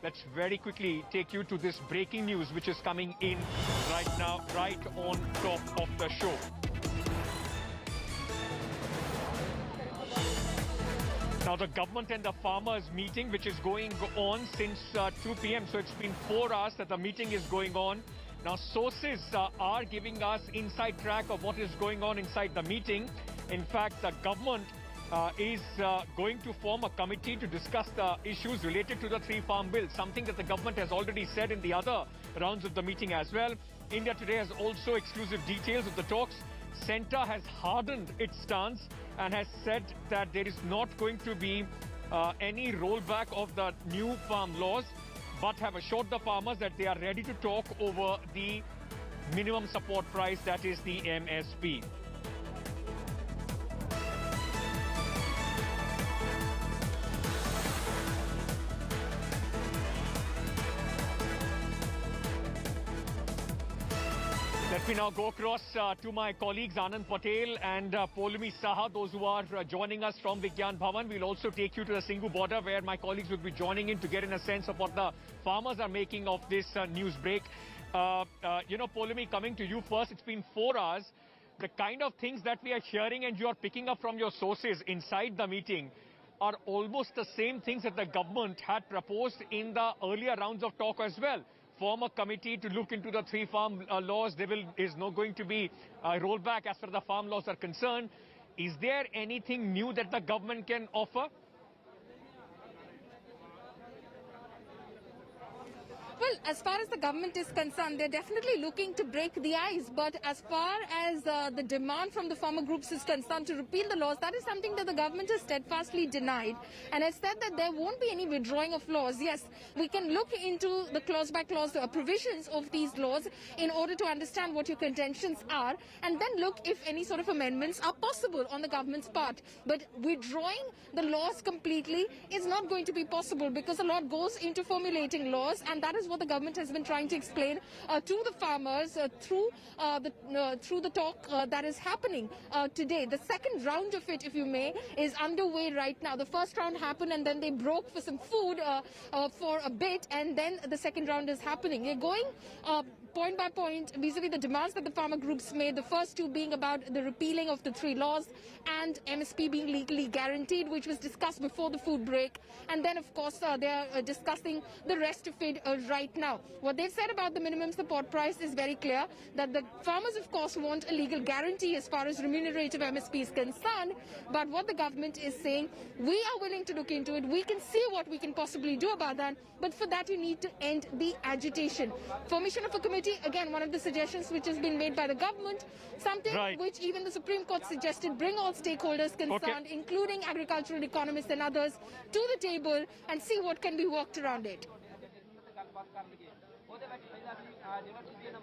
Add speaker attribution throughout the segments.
Speaker 1: let's very quickly take you to this breaking news which is coming in right now, right on top of the show. Now, the government and the farmers meeting, which is going on since 2 p.m. So it's been 4 hours that the meeting is going on. Now, sources are giving us inside track of what is going on inside the meeting. In fact, the government is going to form a committee to discuss the issues related to the 3 farm bill, something that the government has already said in the other rounds of the meeting as well. India Today has also exclusive details of the talks. Centre has hardened its stance and has said that there is not going to be any rollback of the new farm laws, but have assured the farmers that they are ready to talk over the minimum support price, that is the MSP. Let me now go across to my colleagues Anand Patel and Poulami Saha, those who are joining us from Vigyan Bhavan. We'll also take you to the Singhu border where my colleagues will be joining in to get in a sense of what the farmers are making of this news break. Poulami, coming to you first, it's been 4 hours. The kind of things that we are hearing and you are picking up from your sources inside the meeting are almost the same things that the government had proposed in the earlier rounds of talk as well. Form a committee to look into the 3 farm laws. There is not going to be a rollback as far as the farm laws are concerned. Is there anything new that the government can offer?
Speaker 2: Well, as far as the government is concerned, they're definitely looking to break the ice. But as far as the demand from the farmer groups is concerned to repeal the laws, that is something that the government has steadfastly denied and has said that there won't be any withdrawing of laws. Yes, we can look into the clause by clause provisions of these laws in order to understand what your contentions are and then look if any sort of amendments are possible on the government's part. But withdrawing the laws completely is not going to be possible because a lot goes into formulating laws, and that is what the government has been trying to explain to the farmers through the talk that is happening today. The second round of it, if you may, is underway right now. The first round happened and then they broke for some food for a bit, and then the second round is happening. They're going point by point vis-a-vis the demands that the farmer groups made, the first 2 being about the repealing of the 3 laws and MSP being legally guaranteed, which was discussed before the food break. And then, of course, they're discussing the rest of it right now. What they've said about the minimum support price is very clear, that the farmers, of course, want a legal guarantee as far as remunerative MSP is concerned. But what the government is saying, we are willing to look into it. We can see what we can possibly do about that. But for that, you need to end the agitation. Formation of a committee, again, one of the suggestions which has been made by the government, something which even the Supreme Court suggested, bring all stakeholders concerned, including agricultural economists and others, to the table and see what can be worked around it.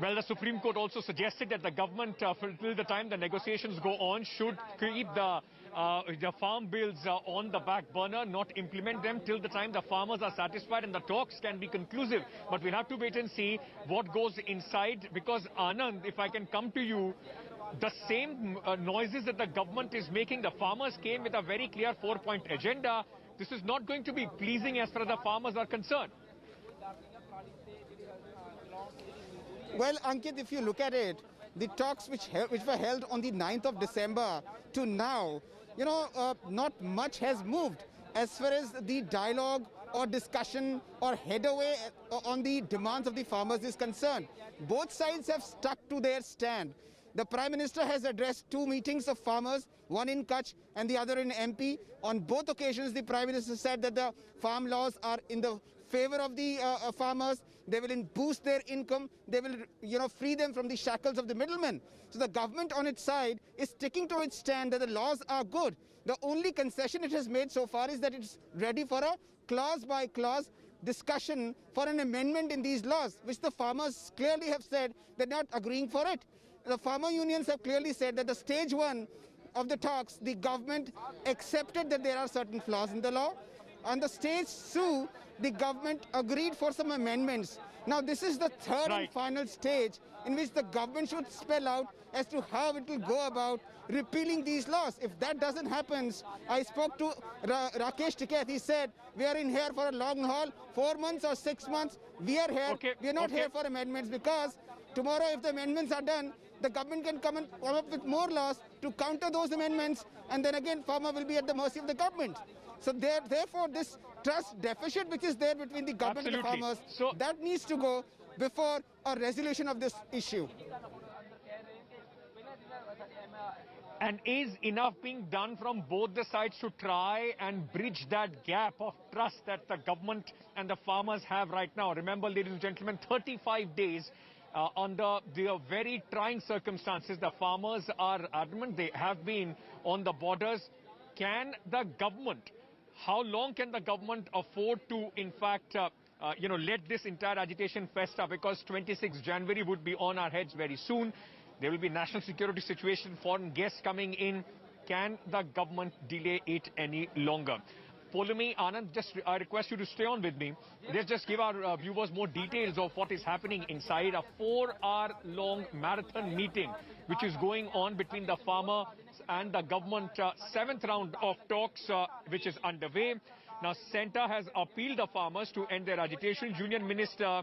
Speaker 1: Well, the Supreme Court also suggested that the government, till the time the negotiations go on, should keep the farm bills on the back burner, not implement them till the time the farmers are satisfied and the talks can be conclusive. But we'll have to wait and see what goes inside, because Anand, if I can come to you, the same noises that the government is making, the farmers came with a very clear 4-point agenda. This is not going to be pleasing as far as the farmers are concerned.
Speaker 3: Well, Ankit, if you look at it, the talks which were held on the 9th of December to now, not much has moved as far as the dialogue or discussion or headway on the demands of the farmers is concerned. Both sides have stuck to their stand. The Prime Minister has addressed 2 meetings of farmers, one in Kutch and the other in MP. On both occasions, the Prime Minister said that the farm laws are in the favor of the farmers. They will boost their income. They will, free them from the shackles of the middlemen. So the government on its side is sticking to its stand that the laws are good. The only concession it has made so far is that it's ready for a clause by clause discussion for an amendment in these laws, which the farmers clearly have said they're not agreeing for it. The farmer unions have clearly said that the stage 1 of the talks, the government accepted that there are certain flaws in the law. On the stage 2, the government agreed for some amendments Now, this is the third and
Speaker 1: Right.
Speaker 3: final stage in which the government should spell out as to how it will go about repealing these laws. If that doesn't happen, I spoke to Rakesh Tiketh. He said, we are in here for a long haul, 4 months or 6 months. We are here.
Speaker 1: Okay,
Speaker 3: We are not
Speaker 1: okay.
Speaker 3: here for amendments, because tomorrow, if the amendments are done, the government can come up with more laws to counter those amendments, and then again farmer will be at the mercy of the government. So therefore, this trust deficit which is there between the government and the
Speaker 1: Absolutely.
Speaker 3: farmers,
Speaker 1: So-
Speaker 3: that needs to go before a resolution of this issue.
Speaker 1: And is enough being done from both the sides to try and bridge that gap of trust that the government and the farmers have right now? Remember, ladies and gentlemen, 35 days under the very trying circumstances. The farmers are adamant. They have been on the borders. Can the government, how long can the government afford to, in fact, let this entire agitation fester? Because 26 January would be on our heads very soon. There will be national security situation, foreign guests coming in. Can the government delay it any longer? Polumi, Anand, I request you to stay on with me. Let's just give our viewers more details of what is happening inside a 4-hour-long marathon meeting, which is going on between the farmer and the government. 7th round of talks, which is underway. Now, Centre has appealed the farmers to end their agitation. Union Minister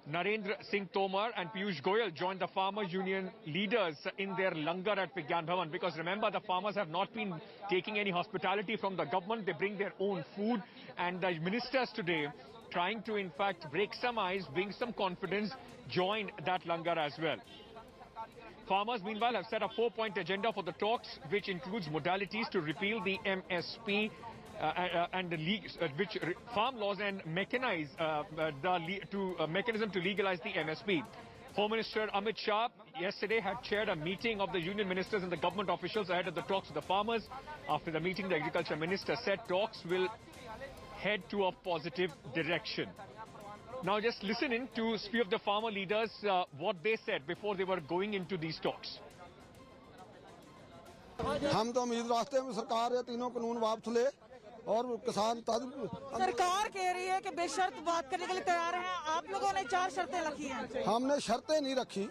Speaker 1: Narendra Singh Tomar and Piyush Goyal joined the farmers union leaders in their langar at Vigyan Bhavan, because remember, the farmers have not been taking any hospitality from the government. They bring their own food, and the ministers today, trying to in fact break some ice, bring some confidence, joined that langar as well. Farmers, meanwhile, have set a 4-point agenda for the talks, which includes modalities to repeal the MSP and the farm laws and mechanize mechanism to legalize the MSP. Home Minister Amit Shah yesterday had chaired a meeting of the union ministers and the government officials ahead of the talks with the farmers. After the meeting, the agriculture minister said talks will head to a positive direction. Now just listen in to a few of the farmer leaders, what they said before they were going into these talks.
Speaker 4: हम तो उम्मीद रास्ते में सरकार ये तीनों कानून वापस ले और किसान
Speaker 5: सरकार कह रही है कि बेशर्त बात करने के लिए तैयार हैं। आप लोगों ने 4 शर्तें रखी हैं।
Speaker 4: हमने शर्तें नहीं रखी,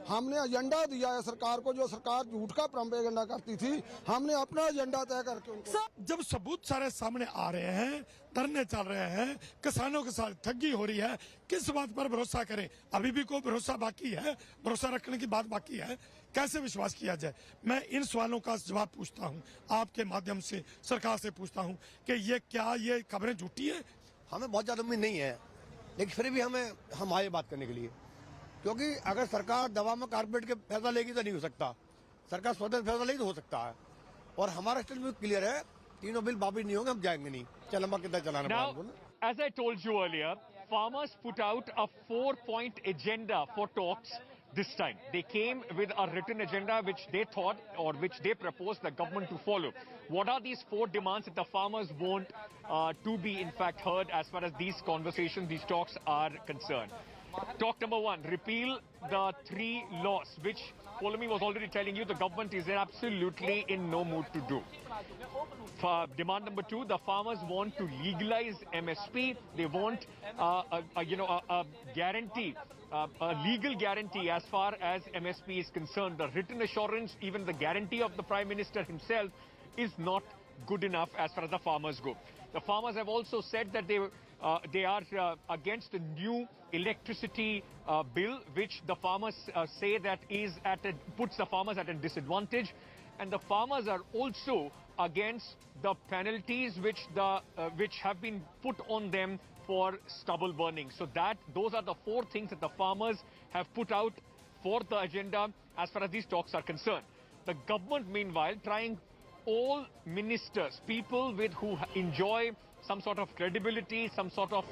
Speaker 4: हमने एजेंडा दिया है सरकार को। जो सरकार झूठ का प्रोपेगेंडा करती थी, हमने अपना एजेंडा तय करके उनको।
Speaker 6: जब सबूत सारे सामने आ रहे हैं, धरने चल रहे हैं, किसानों के साथ ठगी हो रही है, किस बात पर भरोसा करें? अभी भी कोई भरोसा बाकी है? भरोसा रखने की बात बाकी है? कैसे विश्वास किया जाए? मैं इन सवालों का जवाब पूछता हूं, आपके माध्यम से सरकार से पूछता हूं कि ये खबरें झूठी है?
Speaker 7: हमें बहुत ज्यादा उम्मीद नहीं है, लेकिन फिर भी हम आए बात करने के लिए, क्योंकि अगर सरकार दवा में कारपोरेट के फैसला लेगी तो नहीं हो सकता। सरकार स्वतंत्र फैसला लेगी तो हो सकता है, और हमारा स्टेटमेंट क्लियर है, तीनों बिल वापिस नहीं होंगे, हम जाएंगे नहीं। चल हम कितना चलाना
Speaker 1: Now, as I told you earlier, farmers put out a 4-point agenda for talks this time. They came with a written agenda which they thought, or which they proposed the government to follow. What are these 4 demands that the farmers want to be in fact heard as far as these conversations, these talks are concerned? Talk number 1, repeal the 3 laws, which Polumi was already telling you the government is absolutely in no mood to do. Demand number 2, the farmers want to legalize MSP. They want a guarantee, a legal guarantee as far as MSP is concerned. The written assurance, even the guarantee of the Prime Minister himself, is not good enough as far as the farmers go. The farmers have also said that they are against the new electricity bill, which the farmers say that puts the farmers at a disadvantage. And the farmers are also against the penalties which have been put on them for stubble burning. So those are the 4 things that the farmers have put out for the agenda as far as these talks are concerned. The government, meanwhile, trying all ministers, people who enjoy some sort of credibility, some sort of...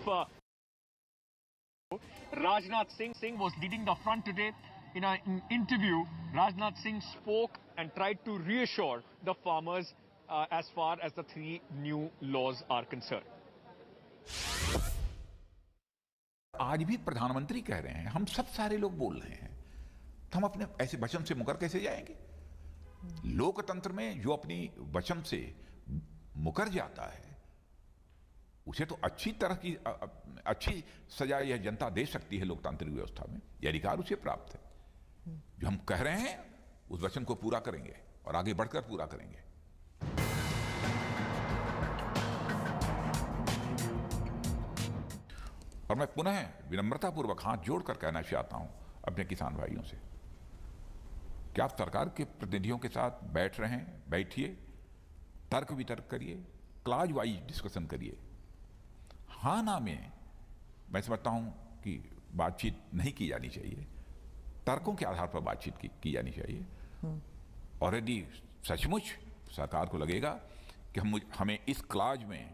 Speaker 1: Rajnath Singh was leading the front today. In an interview, Rajnath Singh spoke and tried to reassure the farmers as far as the 3 new laws are concerned.
Speaker 8: आज भी प्रधानमंत्री कह रहे हैं, हम सब सारे लोग बोल रहे हैं, तो हम अपने ऐसे वचन से मुकर कैसे जाएंगे? लोकतंत्र में जो अपनी वचन से मुकर जाता है, उसे तो अच्छी तरह की अच्छी सजा यह जनता दे सकती है लोकतांत्रिक व्यवस्था में, यह अधिकार उसे प्राप्त है। जो हम कह रहे हैं उस वचन को पूरा करेंगे और आगे बढ़कर पूरा करेंगे। और मैं पुनः विनम्रतापूर्वक हाथ जोड़कर कहना चाहता हूं अपने किसान भाइयों से कि आप सरकार के प्रतिनिधियों के साथ बैठ रहे हैं, बैठिए, तर्क वितर्क करिए, क्लॉज वाइज डिस्कशन करिए। हाँ ना में मैं समझता हूं कि बातचीत नहीं की जानी चाहिए, तर्कों के आधार पर बातचीत की जानी चाहिए। और यदि सचमुच सरकार को लगेगा कि हमें इस क्लॉज में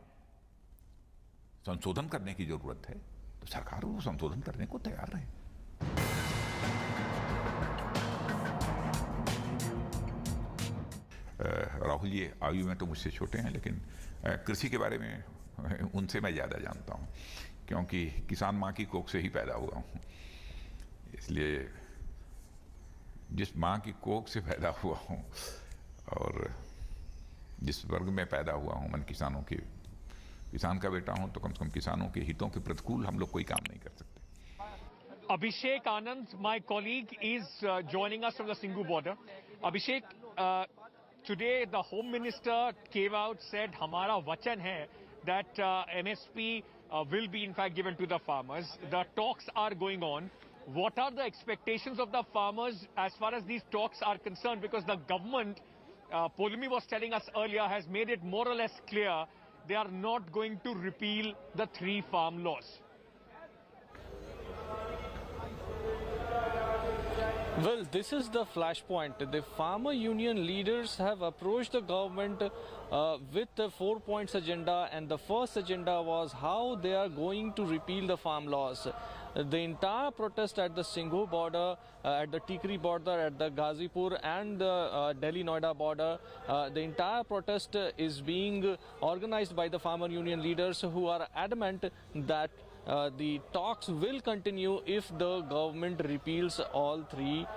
Speaker 8: संशोधन करने की जरूरत है तो सरकार वो संशोधन करने को तैयार है। राहुल जी आयु में तो मुझसे छोटे हैं, लेकिन कृषि के बारे में उनसे मैं ज़्यादा जानता हूं, क्योंकि किसान माँ की कोख से ही पैदा हुआ हूं। इसलिए जिस माँ की कोख से पैदा हुआ हूं और जिस वर्ग में पैदा हुआ हूं, मैं किसान का बेटा हूं, तो कम से कम किसानों के हितों के प्रतिकूल हम लोग कोई काम नहीं कर सकते।
Speaker 1: Abhishek Anand, my colleague, is joining us from the Singhu border. Abhishek, today the Home Minister came out, said, "Hamara vachan hai that MSP will be in fact given to the farmers." The talks are going on. What are the expectations of the farmers as far as these talks are concerned? Because the government, Polumi was telling us earlier, has made it more or less clear they are not going to repeal the 3 farm laws.
Speaker 9: Well, this is the flashpoint. The farmer union leaders have approached the government with the 4 points agenda, and the first agenda was how they are going to repeal the farm laws. The entire protest at the Singhu border, at the Tikri border, at the Ghazipur and the Delhi-Noida border, the entire protest is being organized by the farmer union leaders, who are adamant that the talks will continue if the government repeals all 3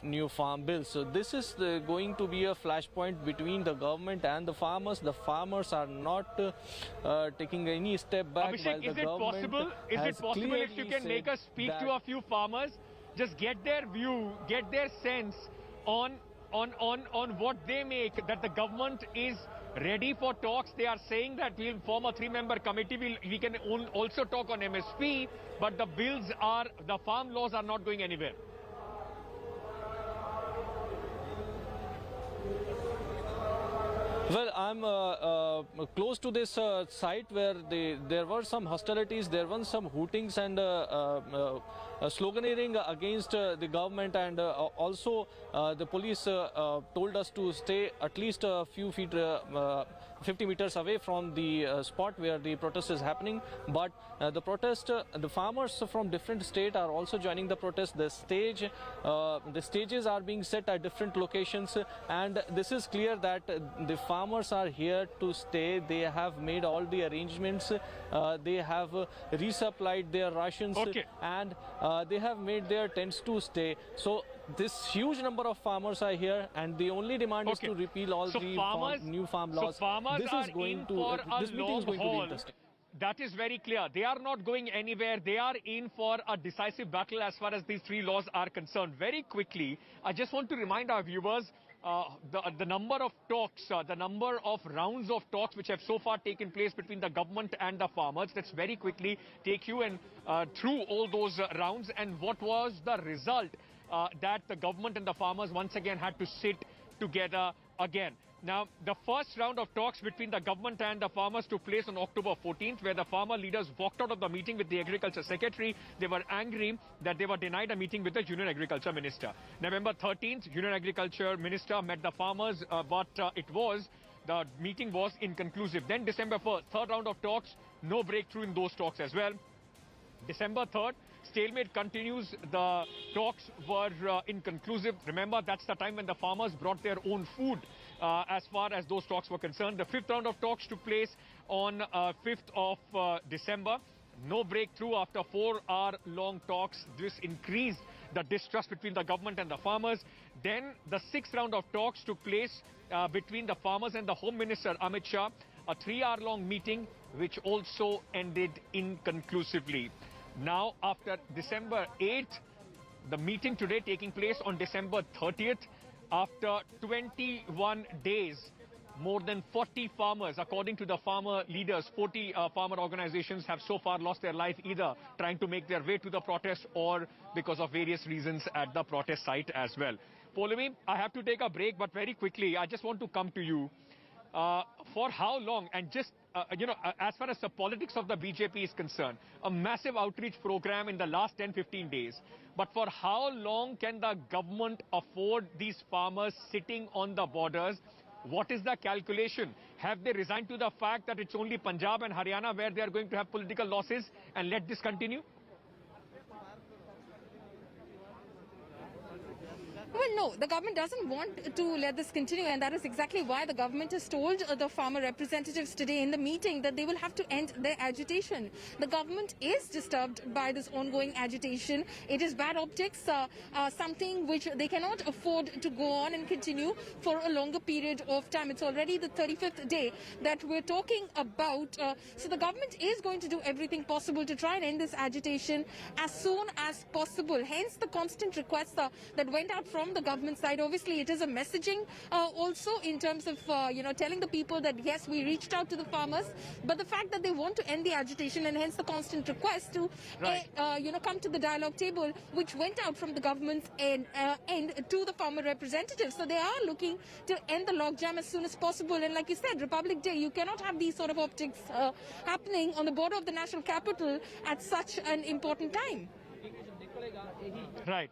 Speaker 9: new farm bills. So this is going to be a flashpoint between the government and the farmers. The farmers are not taking any step back.
Speaker 1: Abhishek,
Speaker 9: while the government
Speaker 1: is it possible if you can make us speak to a few farmers, just get their view, get their sense on what they make, that the government is ready for talks. They are saying that we'll form a 3-member committee. We can also talk on MSP, but the farm laws are not going anywhere.
Speaker 9: Well, I'm close to this site where there were some hostilities, there were some hootings and sloganeering against the government, and also the police told us to stay at least a few feet, 50 meters away from the spot where the protest is happening. But the farmers from different states are also joining the protest. The stages are being set at different locations, and this is clear that the farmers are here to stay. They have made all the arrangements. They have resupplied their rations, and they have made their tents to stay. So this huge number of farmers are here, and the only demand is to repeal all new farm laws.
Speaker 1: So farmers
Speaker 9: this
Speaker 1: are
Speaker 9: is going
Speaker 1: in
Speaker 9: to,
Speaker 1: for a
Speaker 9: this meeting is going to be interesting.
Speaker 1: That is very clear. They are not going anywhere. They are in for a decisive battle as far as these 3 laws are concerned. Very quickly, I just want to remind our viewers the number of talks, the number of rounds of talks which have so far taken place between the government and the farmers. Let's very quickly take you through all those rounds and what was the result that the government and the farmers once again had to sit together again. Now, the first round of talks between the government and the farmers took place on October 14th, where the farmer leaders walked out of the meeting with the Agriculture Secretary. They were angry that they were denied a meeting with the Union Agriculture Minister. November 13th, Union Agriculture Minister met the farmers, but the meeting was inconclusive. Then December 1st, third round of talks, no breakthrough in those talks as well. December 3rd, stalemate continues. The talks were inconclusive. Remember, that's the time when the farmers brought their own food as far as those talks were concerned. The 5th round of talks took place on 5th of December. No breakthrough after 4-hour-long talks. This increased the distrust between the government and the farmers. Then the 6th round of talks took place between the farmers and the Home Minister, Amit Shah. A 3-hour-long meeting. which also ended inconclusively. Now, after December 8th, the meeting today taking place on December 30th, after 21 days, more than 40 farmers, according to the farmer leaders, 40 farmer organizations have so far lost their life either trying to make their way to the protest or because of various reasons at the protest site as well. Poulomi, I have to take a break, but very quickly, I just want to come to you. For how long, and just, as far as the politics of the BJP is concerned, a massive outreach program in the last 10-15 days. But for how long can the government afford these farmers sitting on the borders? What is the calculation? Have they resigned to the fact that it's only Punjab and Haryana where they are going to have political losses and let this continue?
Speaker 2: Well, no, the government doesn't want to let this continue, and that is exactly why the government has told the farmer representatives today in the meeting that they will have to end their agitation. The government is disturbed by this ongoing agitation. It is bad optics, something which they cannot afford to go on and continue for a longer period of time. It's already the 35th day that we're talking about. So the government is going to do everything possible to try and end this agitation as soon as possible. Hence the constant requests that went out from the government side. Obviously, it is a messaging also in terms of, telling the people that, yes, we reached out to the farmers, but the fact that they want to end the agitation and hence the constant request to, come to the dialogue table, which went out from the government's end to the farmer representatives. So they are looking to end the logjam as soon as possible. And like you said, Republic Day, you cannot have these sort of optics happening on the border of the national capital at such an important time.
Speaker 1: Right.